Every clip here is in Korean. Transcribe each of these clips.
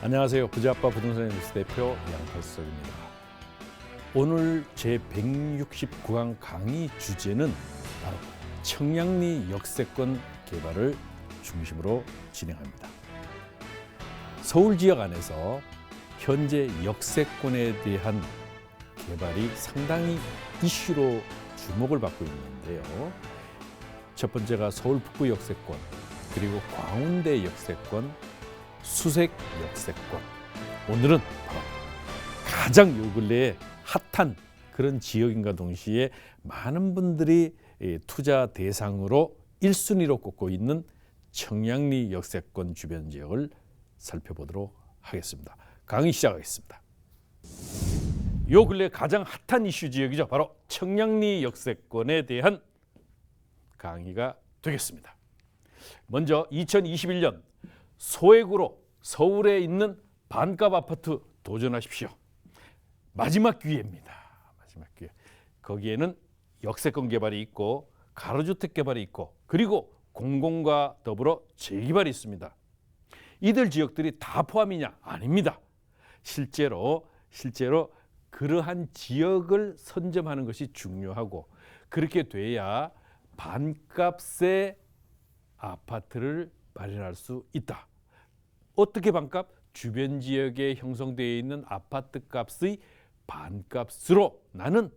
안녕하세요. 부자아빠 부동산 뉴스 대표 양팔석입니다. 오늘 제169강 강의 주제는 바로 청량리 역세권 개발을 중심으로 진행합니다. 서울 지역 안에서 현재 역세권에 대한 개발이 상당히 이슈로 주목을 받고 있는데요. 첫 번째가 서울 북부 역세권, 그리고 광운대 역세권, 수색 역세권. 오늘은 바로 가장 요 근래에 핫한 그런 지역인과 동시에 많은 분들이 투자 대상으로 1순위로 꼽고 있는 청량리 역세권 주변 지역을 살펴보도록 하겠습니다. 강의 시작하겠습니다. 요 근래 가장 핫한 이슈 지역이죠. 바로 청량리 역세권에 대한 강의가 되겠습니다. 먼저 2021년 소액으로 서울에 있는 반값 아파트 도전하십시오. 마지막 기회입니다. 마지막 기회. 거기에는 역세권 개발이 있고 가로주택 개발이 있고 그리고 공공과 더불어 재개발이 있습니다. 이들 지역들이 다 포함이냐? 아닙니다. 실제로 그러한 지역을 선점하는 것이 중요하고 그렇게 돼야 반값의 아파트를 마련할 수 있다. 어떻게 반값? 주변 지역에 형성되어 있는 아파트 값의 반값으로 나는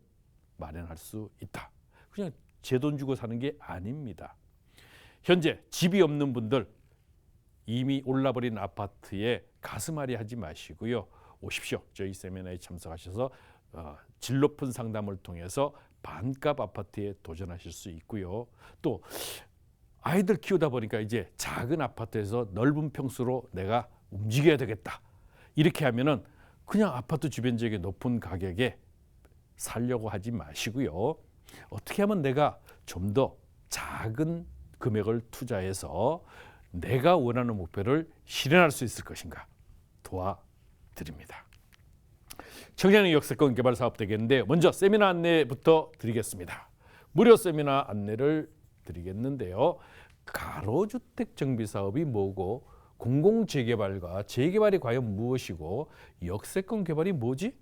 마련할 수 있다. 그냥 제 돈 주고 사는 게 아닙니다. 현재 집이 없는 분들 이미 올라버린 아파트에 가슴앓이 하지 마시고요. 오십시오. 저희 세미나에 참석하셔서 질 높은 상담을 통해서 반값 아파트에 도전하실 수 있고요. 또 아이들 키우다 보니까 이제 작은 아파트에서 넓은 평수로 내가 움직여야 되겠다. 이렇게 하면은 그냥 아파트 주변 지역의 높은 가격에 살려고 하지 마시고요. 어떻게 하면 내가 좀 더 작은 금액을 투자해서 내가 원하는 목표를 실현할 수 있을 것인가 도와드립니다. 청량리 역세권 개발 사업 되겠는데 먼저 세미나 안내부터 드리겠습니다. 무료 세미나 안내를 드리겠는데요. 가로주택 정비 사업이 뭐고 공공재개발과 재개발이 과연 무엇이고 역세권 개발이 뭐지?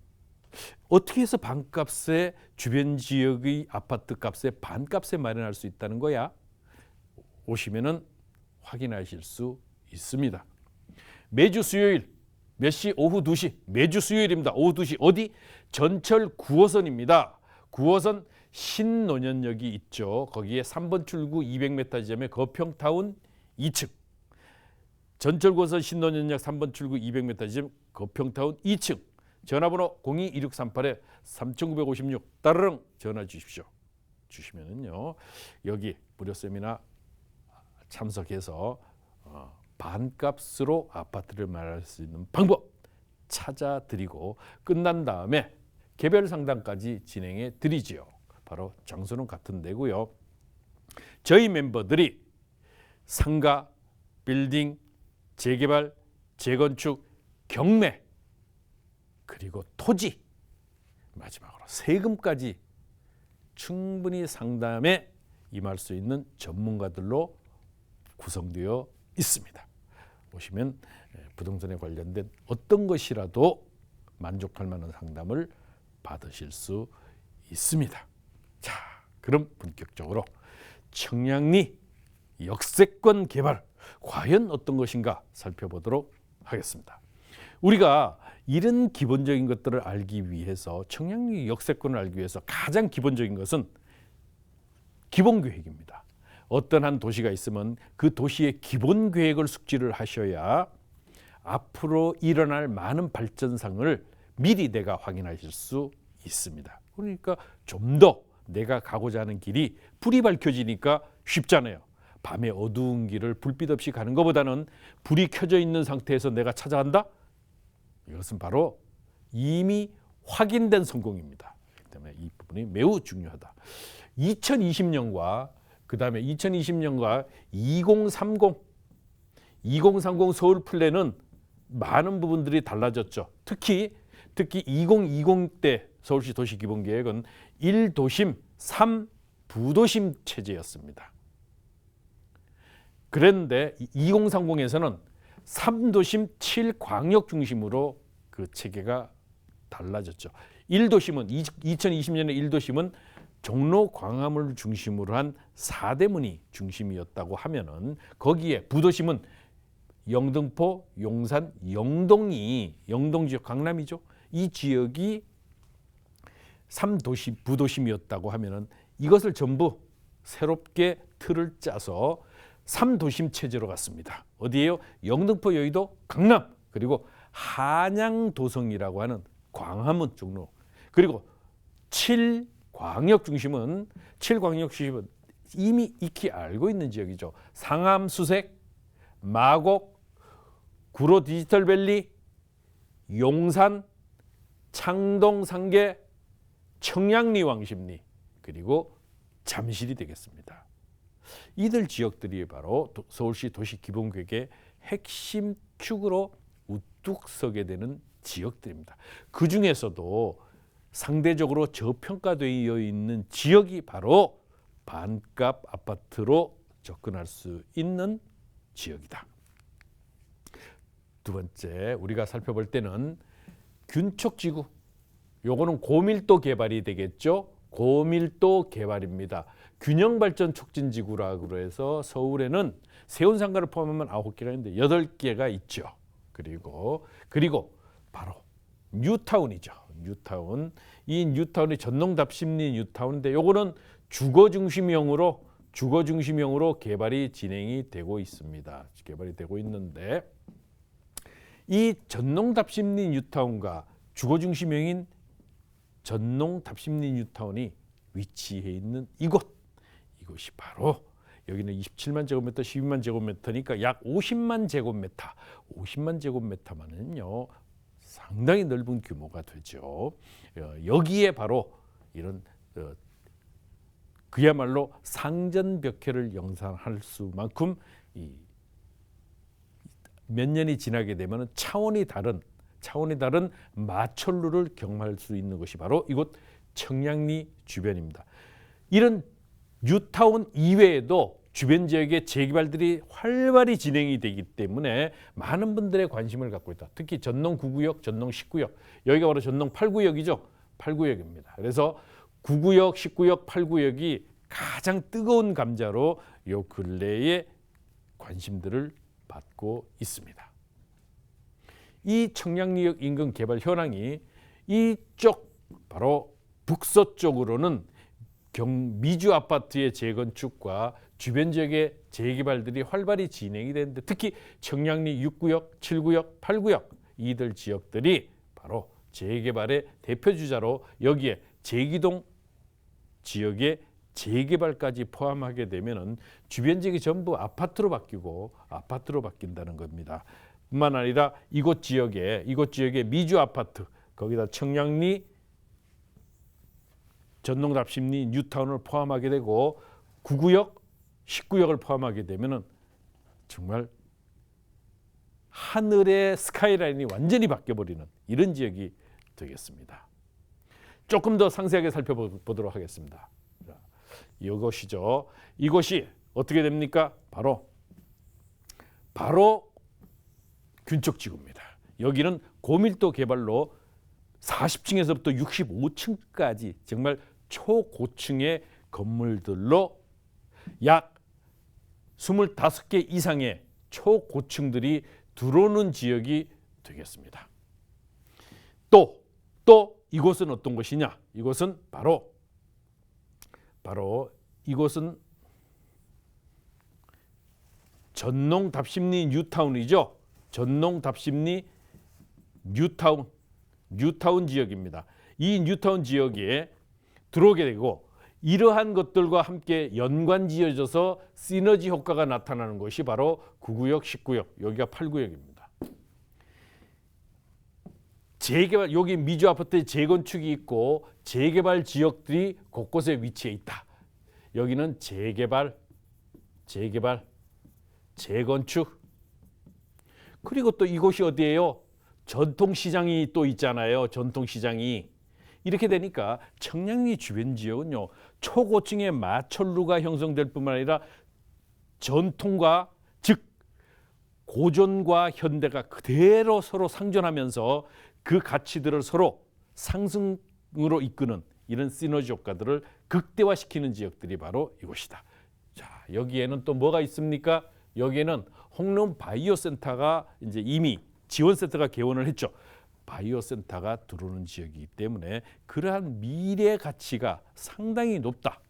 어떻게 해서 반값에 주변 지역의 아파트 값에 반값에 마련할 수 있다는 거야? 오시면은 확인하실 수 있습니다. 매주 수요일 몇 시? 오후 2시. 매주 수요일입니다. 오후 2시. 어디? 전철 9호선입니다. 9호선 신논현역이 있죠. 거기에 3번 출구 200m 지점에 거평타운 2층. 전철 9호선 신논현역 3번 출구 200m 지점 거평타운 2층. 전화번호 02-2638-3956 따르릉 전화 주십시오. 주시면은요. 여기 무료 세미나 참석해서 반값으로 아파트를 마련할 수 있는 방법 찾아드리고 끝난 다음에 개별 상담까지 진행해 드리지요. 바로 장소는 같은 데고요. 저희 멤버들이 상가, 빌딩, 재개발, 재건축, 경매 그리고 토지 마지막으로 세금까지 충분히 상담에 임할 수 있는 전문가들로 구성되어 있습니다. 오시면 부동산에 관련된 어떤 것이라도 만족할 만한 상담을 받으실 수 있습니다. 자, 그럼 본격적으로 청량리 역세권 개발 과연 어떤 것인가 살펴보도록 하겠습니다. 우리가 이런 기본적인 것들을 알기 위해서 청량리 역세권을 알기 위해서 가장 기본적인 것은 기본계획입니다. 어떤 한 도시가 있으면 그 도시의 기본계획을 숙지를 하셔야 앞으로 일어날 많은 발전상을 미리 내가 확인하실 수 있습니다. 그러니까 좀 더 내가 가고자 하는 길이 불이 밝혀지니까 쉽잖아요. 밤에 어두운 길을 불빛 없이 가는 것보다는 불이 켜져 있는 상태에서 내가 찾아간다? 이것은 바로 이미 확인된 성공입니다. 그렇기 때문에 이 부분이 매우 중요하다. 2020년과 그 다음에 2020년과 2030 서울 플랜은 많은 부분들이 달라졌죠. 특히 2020 때 서울시 도시기본계획은 1도심 3부도심 체제였습니다. 그런데 2030에서는 3도심 7광역 중심으로 그 체계가 달라졌죠. 1도심은 2020년에 1도심은 종로 광화문을 중심으로 한 사대문이 중심이었다고 하면은 거기에 부도심은 영등포, 용산, 영동이 영동 지역 강남이죠. 이 지역이 3도시 부도심이었다고 하면은 이것을 전부 새롭게 틀을 짜서 3도심 체제로 갔습니다. 어디예요? 영등포, 여의도, 강남, 그리고 한양도성이라고 하는 광화문 종로, 그리고 7광역 중심은 이미 익히 알고 있는 지역이죠. 상암, 수색, 마곡, 구로 디지털밸리, 용산, 창동, 상계, 청량리, 왕십리, 그리고 잠실이 되겠습니다. 이들 지역들이 바로 서울시 도시기본계획의 핵심 축으로 우뚝 서게 되는 지역들입니다. 그 중에서도 상대적으로 저평가되어 있는 지역이 바로 반값 아파트로 접근할 수 있는 지역이다. 두 번째, 우리가 살펴볼 때는 균촉지구. 요거는 고밀도 개발이 되겠죠. 고밀도 개발입니다. 균형발전 촉진지구라고 해서 서울에는 세운상가를 포함하면 9개가 있는데 8개가 있죠. 그리고 바로 뉴타운이죠. 뉴타운. 이 뉴타운이 전농답심리 뉴타운인데 요거는 주거 중심형으로 개발이 진행이 되고 있습니다. 개발이 되고 있는데 이 전농답심리 뉴타운과 주거 중심형인 전농답심리 뉴타운이 위치해 있는 이곳이 바로 여기는 27만 제곱미터, 12만 제곱미터니까 약 50만 제곱미터. 50만 제곱미터만은요 상당히 넓은 규모가 되죠. 여기에 바로 이런 그야말로 상전벽해를 영상할 수만큼 몇 년이 지나게 되면 차원이 다른 마천루를 경험할 수 있는 것이 바로 이곳 청량리 주변입니다. 이런 뉴타운 이외에도 주변 지역의 재개발들이 활발히 진행이 되기 때문에 많은 분들의 관심을 갖고 있다. 특히 전농 9구역, 전농 10구역, 여기가 바로 전농 8구역이죠. 8구역입니다. 그래서 9구역, 10구역, 8구역이 가장 뜨거운 감자로 요 근래에 관심들을 받고 있습니다. 이 청량리역 인근 개발 현황이 이쪽 바로 북서쪽으로는 미주 아파트의 재건축과 주변 지역의 재개발들이 활발히 진행이 되는데 특히 청량리 6구역, 7구역, 8구역 이들 지역들이 바로 재개발의 대표주자로 여기에 제기동 지역의 재개발까지 포함하게 되면은 주변 지역이 전부 아파트로 바뀐다는 겁니다. 뿐만 아니라 이곳 지역의 미주 아파트, 거기다 청량리, 전농답심리, 뉴타운을 포함하게 되고 9구역, 10구역을 포함하게 되면은 정말 하늘의 스카이라인이 완전히 바뀌어버리는 이런 지역이 되겠습니다. 조금 더 상세하게 살펴보도록 하겠습니다. 이것이죠. 이것이 어떻게 됩니까? 바로 균촉지구입니다. 여기는 고밀도 개발로 40층에서부터 65층까지 정말 초고층의 건물들로 약 25개 이상의 초고층들이 들어오는 지역이 되겠습니다. 또 이곳은 어떤 곳이냐? 이곳은 바로 이곳은 전농답심리 뉴타운이죠. 전농답심리 뉴타운 지역입니다. 이 뉴타운 지역에 들어오게 되고 이러한 것들과 함께 연관지어져서 시너지 효과가 나타나는 것이 바로 9구역, 10구역, 여기가 8구역입니다. 재개발, 여기 미주 아파트의 재건축이 있고 재개발 지역들이 곳곳에 위치해 있다. 여기는 재개발, 재건축. 그리고 또 이곳이 어디예요? 전통시장이 또 있잖아요. 전통시장이. 이렇게 되니까 청량리 주변 지역은요. 초고층의 마천루가 형성될 뿐만 아니라 전통과 즉 고전과 현대가 그대로 서로 상존하면서 그 가치들을 서로 상승으로 이끄는 이런 시너지 효과들을 극대화시키는 지역들이 바로 이곳이다. 자, 여기에는 또 뭐가 있습니까? 여기에는 홍릉 바이오 센터가 이제 이미 지원 센터가 개원을 했죠. 바이오 센터가 들어오는 지역이기 때문에 그러한 미래 가치가 상당히 높다.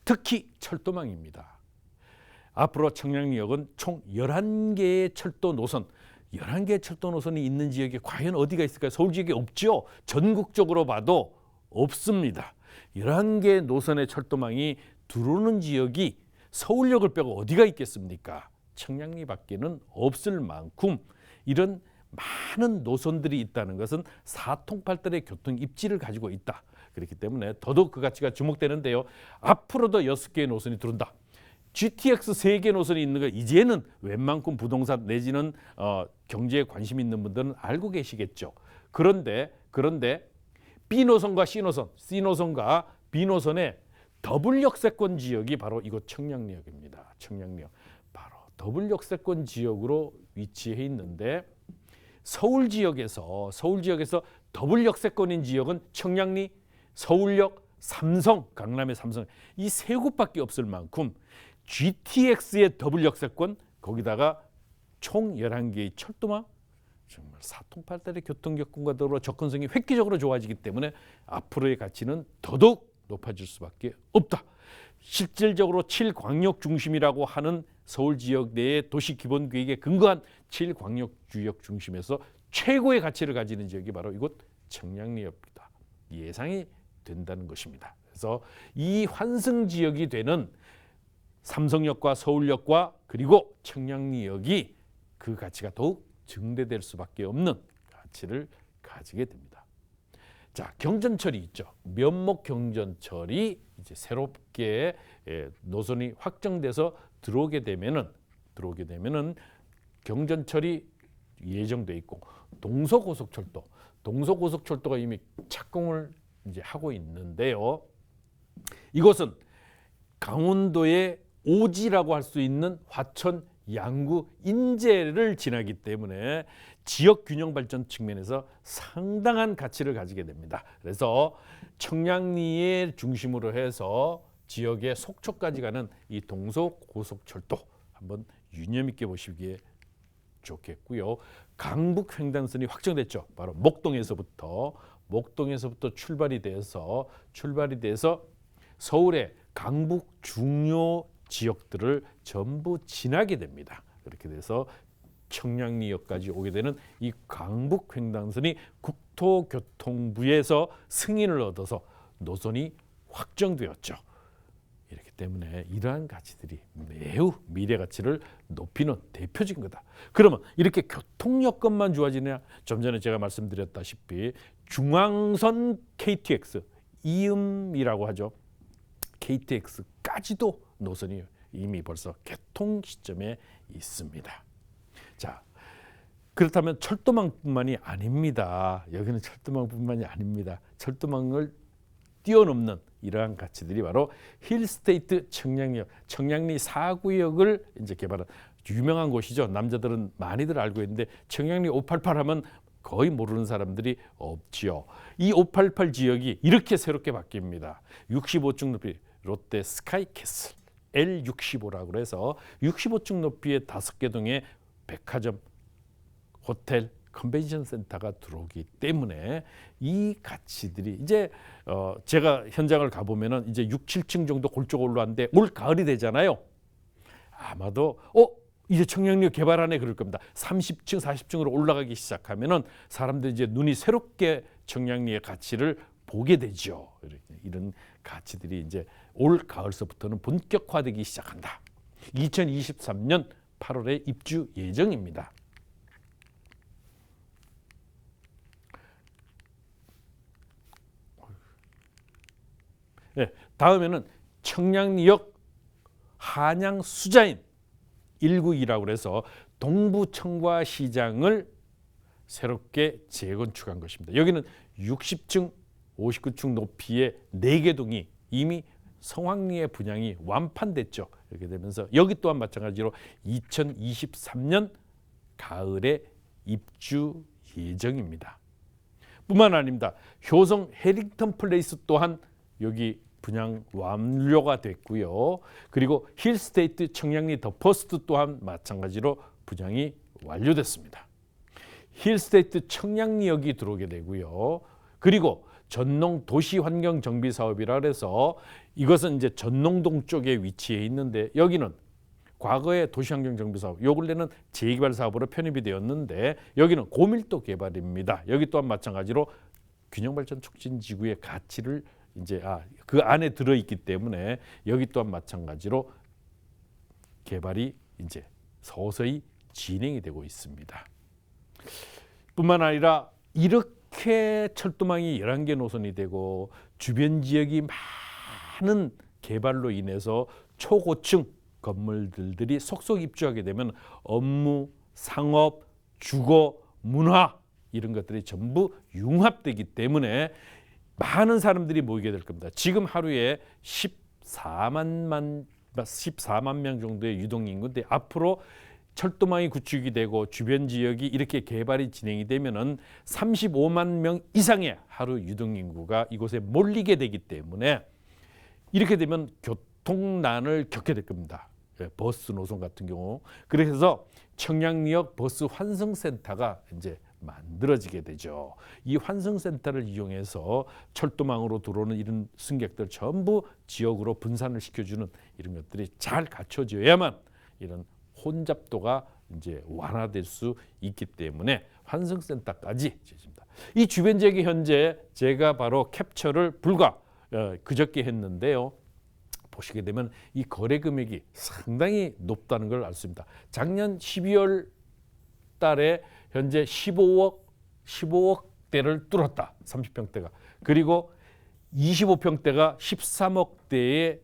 특히 철도망입니다. 앞으로 청량리역은 총 11개의 철도 노선, 11개의 철도 노선이 있는 지역이 과연 어디가 있을까요? 서울 지역에 없죠. 전국적으로 봐도 없습니다. 11개의 노선의 철도망이 들어오는 지역이 서울역을 빼고 어디가 있겠습니까? 청량리밖에는 없을 만큼 이런 많은 노선들이 있다는 것은 사통팔달의 교통 입지를 가지고 있다. 그렇기 때문에 더더욱 그 가치가 주목되는데요. 앞으로도 6개의 노선이 들어온다. GTX 3개 노선이 있는 거 이제는 웬만큼 부동산 내지는 경제에 관심 있는 분들은 알고 계시겠죠. 그런데 B노선과 C노선과 B노선의 더블 역세권 지역이 바로 이곳 청량리역입니다. 청량리역. 바로 더블 역세권 지역으로 위치해 있는데 서울 지역에서 더블 역세권인 지역은 청량리, 서울역, 삼성, 강남의 삼성 이 세 곳밖에 없을 만큼 GTX의 더블 역세권 거기다가 총 11개의 철도망 정말 사통팔달의 교통교통과 더불어 접근성이 획기적으로 좋아지기 때문에 앞으로의 가치는 더더욱 높아질 수밖에 없다. 실질적으로 7광역 중심이라고 하는 서울 지역 내의 도시 기본 계획에 근거한 7광역 주역 중심에서 최고의 가치를 가지는 지역이 바로 이곳 청량리역이다. 예상이 된다는 것입니다. 그래서 이 환승 지역이 되는 삼성역과 서울역과 그리고 청량리역이 그 가치가 더욱 증대될 수밖에 없는 가치를 가지게 됩니다. 자, 경전철이 있죠. 면목 경전철이 이제 새롭게 노선이 확정돼서 들어오게 되면은 경전철이 예정돼 있고 동서고속철도가 이미 착공을 이제 하고 있는데요. 이곳은 강원도의 오지라고 할 수 있는 화천, 양구, 인제를 지나기 때문에 지역 균형 발전 측면에서 상당한 가치를 가지게 됩니다. 그래서 청량리에 중심으로 해서 지역의 속초까지 가는 이 동서고속철도 한번 유념 있게 보시기에 좋겠고요. 강북 횡단선이 확정됐죠. 바로 목동에서부터 출발이 돼서 서울의 강북 중요 지역들을 전부 지나게 됩니다. 그렇게 돼서 청량리역까지 오게 되는 이 강북 횡단선이 국토교통부에서 승인을 얻어서 노선이 확정되었죠. 이렇기 때문에 이러한 가치들이 매우 미래 가치를 높이는 대표적인 거다. 그러면 이렇게 교통 여건만 좋아지느냐? 좀 전에 제가 말씀드렸다시피 중앙선 KTX 이음이라고 하죠. KTX까지도 노선이 이미 벌써 개통 시점에 있습니다. 자, 그렇다면 철도망뿐만이 아닙니다. 여기는 철도망뿐만이 아닙니다. 철도망을 뛰어넘는 이러한 가치들이 바로 힐스테이트 청량리역, 청량리 4구역을 이제 개발한 유명한 곳이죠. 남자들은 많이들 알고 있는데 청량리 588 하면 거의 모르는 사람들이 없지요. 이 588 지역이 이렇게 새롭게 바뀝니다. 65층 높이 롯데 스카이캐슬 L65라고 해서 65층 높이의 5개 동의 백화점, 호텔, 컨벤션 센터가 들어오기 때문에 이 가치들이 이제 제가 현장을 가보면은 이제 6, 7층 정도 골조가 올라왔는데 올 가을이 되잖아요. 아마도 이제 청량리역 개발하네 그럴 겁니다. 30층, 40층으로 올라가기 시작하면은 사람들이 이제 눈이 새롭게 청량리의 가치를 보게 되죠. 이런 가치들이 이제 올 가을서부터는 본격화되기 시작한다. 2023년 8월에 입주 예정입니다. 네, 다음에는 청량리역 한양 수자인 1구이라고 해서 동부청과시장을 새롭게 재건축한 것입니다. 여기는 60층, 59층 높이의 4개 동이 이미 성황리의 분양이 완판됐죠. 이렇게 되면서 여기 또한 마찬가지로 2023년 가을에 입주 예정입니다. 뿐만 아닙니다. 효성 해링턴 플레이스 또한 여기 분양 완료가 됐고요. 그리고 힐스테이트 청량리 더 퍼스트 또한 마찬가지로 분양이 완료됐습니다. 힐스테이트 청량리역이 들어오게 되고요. 그리고 전농 도시환경정비사업이라 해서 이것은 이제 전농동 쪽에 위치해 있는데 여기는 과거에 도시환경정비사업, 요 근래는 재개발 사업으로 편입이 되었는데 여기는 고밀도 개발입니다. 여기 또한 마찬가지로 균형발전 촉진지구의 가치를 이제 그 안에 들어있기 때문에 여기 또한 마찬가지로 개발이 이제 서서히 진행이 되고 있습니다. 뿐만 아니라 이렇게 철도망이 11개 노선이 되고 주변 지역이 많은 개발로 인해서 초고층 건물들이 속속 입주하게 되면 업무, 상업, 주거, 문화 이런 것들이 전부 융합되기 때문에 많은 사람들이 모이게 될 겁니다. 지금 하루에 14만 명 정도의 유동인구인데 앞으로 철도망이 구축이 되고 주변 지역이 이렇게 개발이 진행이 되면은 35만 명 이상의 하루 유동인구가 이곳에 몰리게 되기 때문에 이렇게 되면 교통난을 겪게 될 겁니다. 버스 노선 같은 경우. 그래서 청량리역 버스 환승센터가 이제 만들어지게 되죠. 이 환승센터를 이용해서 철도망으로 들어오는 이런 승객들 전부 지역으로 분산을 시켜주는 이런 것들이 잘 갖춰져야만 이런 혼잡도가 이제 완화될 수 있기 때문에 환승센터까지 지어집니다. 이 주변 지역이 현재 제가 바로 캡처를 불과 그저께 했는데요. 보시게 되면 이 거래 금액이 상당히 높다는 걸 알 수 있습니다. 작년 12월 달에 현재 15억대를 뚫었다. 30평대가. 그리고 25평대가 13억대에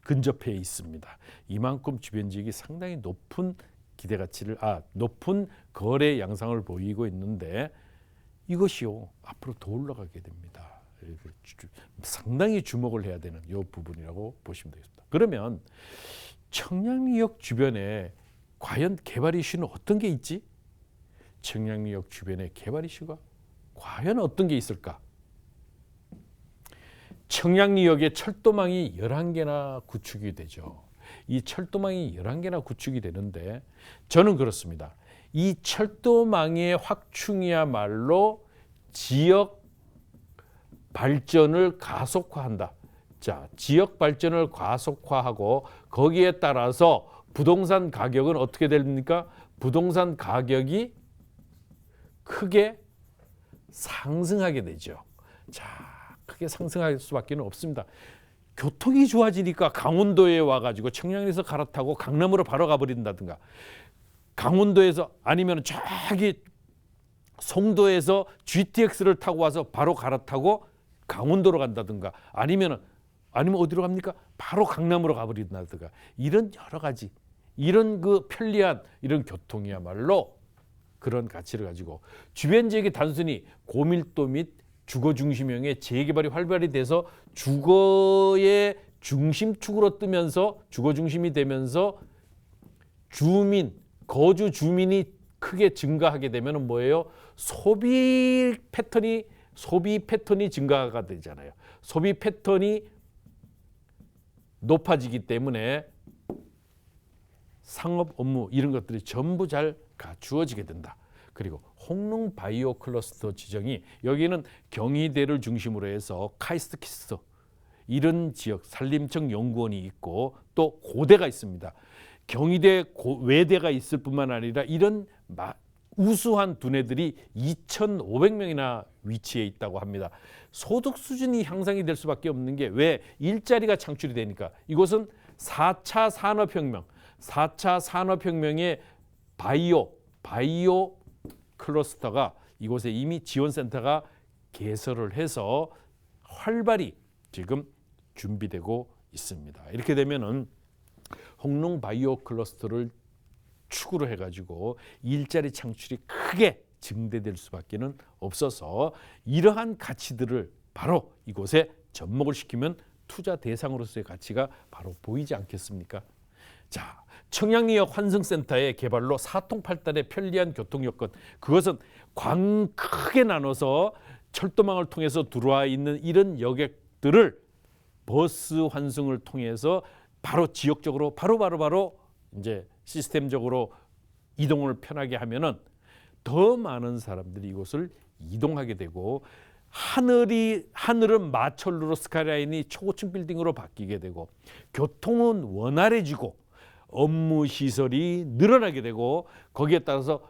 근접해 있습니다. 이만큼 주변 지역이 상당히 높은 기대가치를 높은 거래 양상을 보이고 있는데 이것이요 앞으로 더 올라가게 됩니다. 상당히 주목을 해야 되는 이 부분이라고 보시면 되겠습니다. 그러면 청량리역 주변에 과연 개발 이슈는 어떤 게 있지? 청량리역 주변에 개발 이슈가 과연 어떤 게 있을까? 청량리역에 철도망이 11개나 구축이 되죠. 이 철도망이 11개나 구축이 되는데 저는 그렇습니다. 이 철도망의 확충이야말로 지역 발전을 가속화한다. 자, 지역 발전을 가속화하고 거기에 따라서 부동산 가격은 어떻게 됩니까? 부동산 가격이 크게 상승하게 되죠. 자, 크게 상승할 수밖에 없습니다. 교통이 좋아지니까 강원도에 와가지고 청량리에서 갈아타고 강남으로 바로 가버린다든가 강원도에서 아니면 저기 송도에서 GTX를 타고 와서 바로 갈아타고 강원도로 간다든가 아니면 어디로 갑니까? 바로 강남으로 가버린다든가 이런 여러 가지 이런 그 편리한 이런 교통이야말로 그런 가치를 가지고 주변 지역이 단순히 고밀도 및 주거 중심형의 재개발이 활발히 돼서 주거의 중심축으로 뜨면서 주거 중심이 되면서 거주 주민이 크게 증가하게 되면 뭐예요? 소비 패턴이 증가가 되잖아요. 소비 패턴이 높아지기 때문에 상업 업무 이런 것들이 전부 잘 갖추어지게 된다. 그리고 홍릉 바이오 클러스터 지정이 여기는 경희대를 중심으로 해서 카이스트키스 이런 지역 산림청 연구원이 있고 또 고대가 있습니다. 경희대 외대가 있을 뿐만 아니라 이런 우수한 두뇌들이 2,500명이나 위치해 있다고 합니다. 소득 수준이 향상이 될 수밖에 없는 게 왜? 일자리가 창출이 되니까. 이곳은 4차 산업혁명의 바이오 클러스터가 이곳에 이미 지원센터가 개설을 해서 활발히 지금 준비되고 있습니다. 이렇게 되면은 홍릉 바이오 클러스터를 축으로 해가지고 일자리 창출이 크게 증대될 수밖에는 없어서 이러한 가치들을 바로 이곳에 접목을 시키면 투자 대상으로서의 가치가 바로 보이지 않겠습니까? 자, 청량리역 환승센터의 개발로 사통팔달의 편리한 교통 여건, 그것은 광 크게 나눠서 철도망을 통해서 들어와 있는 이런 여객들을 버스 환승을 통해서 바로 지역적으로 바로 이제 시스템적으로 이동을 편하게 하면은 더 많은 사람들이 이곳을 이동하게 되고, 하늘은 마철로로 스카이라인이 초고층 빌딩으로 바뀌게 되고, 교통은 원활해지고, 업무 시설이 늘어나게 되고, 거기에 따라서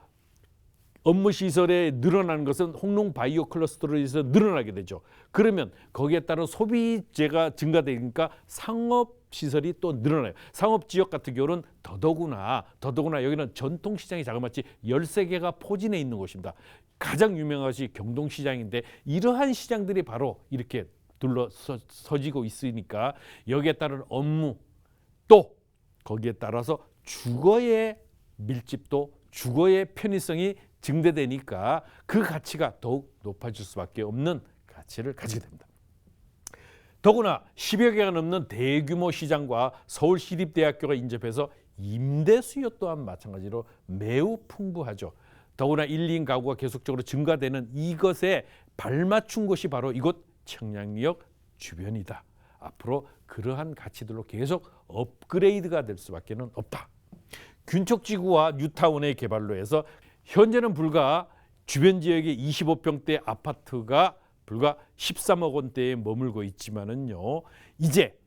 업무 시설에 늘어나는 것은 홍농 바이오 클러스터로 해서 늘어나게 되죠. 그러면 거기에 따른 소비재가 증가되니까 상업 시설이 또 늘어나요. 상업 지역 같은 경우는 더더구나 여기는 전통 시장이 자그마치 13개가 포진해 있는 곳입니다. 가장 유명한 것이 경동시장인데, 이러한 시장들이 바로 이렇게 둘러서지고 있으니까 여기에 따른 업무, 또 거기에 따라서 주거의 밀집도, 주거의 편의성이 증대되니까 그 가치가 더욱 높아질 수밖에 없는 가치를 가지게 됩니다. 더구나 10여 개가 넘는 대규모 시장과 서울시립대학교가 인접해서 임대 수요 또한 마찬가지로 매우 풍부하죠. 더구나 1, 2인 가구가 계속적으로 증가되는 이것에 발맞춘 곳이 바로 이곳 청량리역 주변이다. 앞으로 그러한 가치들로 계속 업그레이드가 될 수밖에 없다. 균척지구와 뉴타운의 개발로 해서 현재는 불과 주변 지역의 25평대 아파트가 불과 13억 원대에 머물고 있지만은요, 이제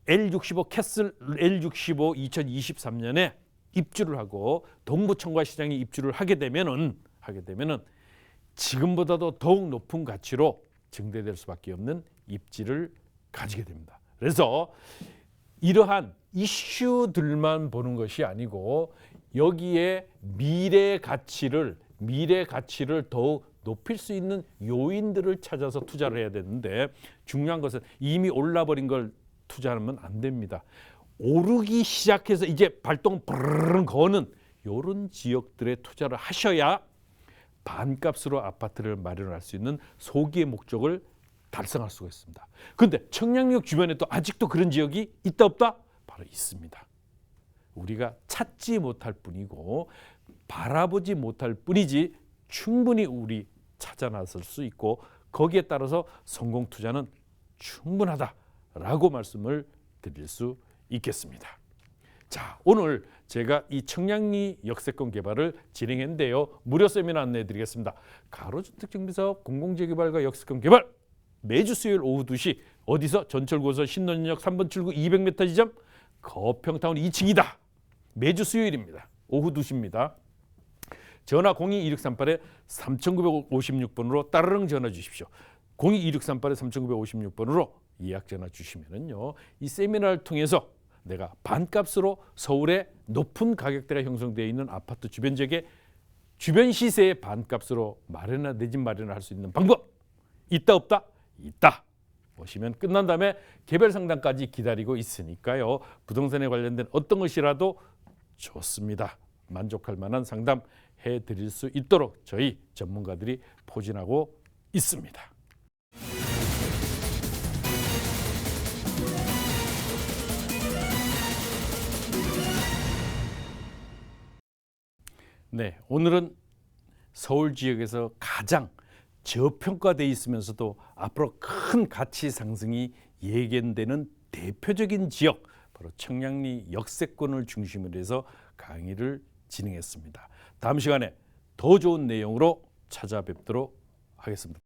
L65 캐슬 L65 2023년에 입주를 하고 동부청과 시장에 입주를 하게 되면은 지금보다도 더욱 높은 가치로 증대될 수밖에 없는 입지를 가지게 됩니다. 그래서 이러한 이슈들만 보는 것이 아니고 여기에 미래 가치를 더욱 높일 수 있는 요인들을 찾아서 투자를 해야 되는데, 중요한 것은 이미 올라버린 걸 투자하면 안 됩니다. 오르기 시작해서 이제 발동 브르르 거는 이런 지역들에 투자를 하셔야 반값으로 아파트를 마련할 수 있는 소기의 목적을 달성할 수가 있습니다. 그런데 청량리역 주변에 또 아직도 그런 지역이 있다 없다? 바로 있습니다. 우리가 찾지 못할 뿐이고 바라보지 못할 뿐이지 충분히 우리 찾아 나설 수 있고, 거기에 따라서 성공 투자는 충분하다라고 말씀을 드릴 수 있겠습니다. 자, 오늘 제가 이 청량리 역세권 개발을 진행했는데요, 무료 세미나 안내해 드리겠습니다. 가로주택정비사업 공공재개발과 역세권 개발, 매주 수요일 오후 2시 어디서? 전철고서 신논리역 3번 출구 200m 지점 거평타운 2층이다. 매주 수요일입니다. 오후 2시입니다. 전화 02-2638-3956번으로 따르릉 전화 주십시오. 02-2638-3956번으로 예약 전화 주시면은요, 이 세미나를 통해서 내가 반값으로 서울의 높은 가격대가 형성되어 있는 아파트 주변 지역에 주변 시세의 반값으로 내 집 마련을 할 수 있는 방법 있다 없다? 있다. 보시면 끝난 다음에 개별 상담까지 기다리고 있으니까요, 부동산에 관련된 어떤 것이라도 좋습니다. 만족할 만한 상담 해드릴 수 있도록 저희 전문가들이 포진하고 있습니다. 네, 오늘은 서울 지역에서 가장 저평가되어 있으면서도 앞으로 큰 가치 상승이 예견되는 대표적인 지역, 바로 청량리 역세권을 중심으로 해서 강의를 진행했습니다. 다음 시간에 더 좋은 내용으로 찾아뵙도록 하겠습니다.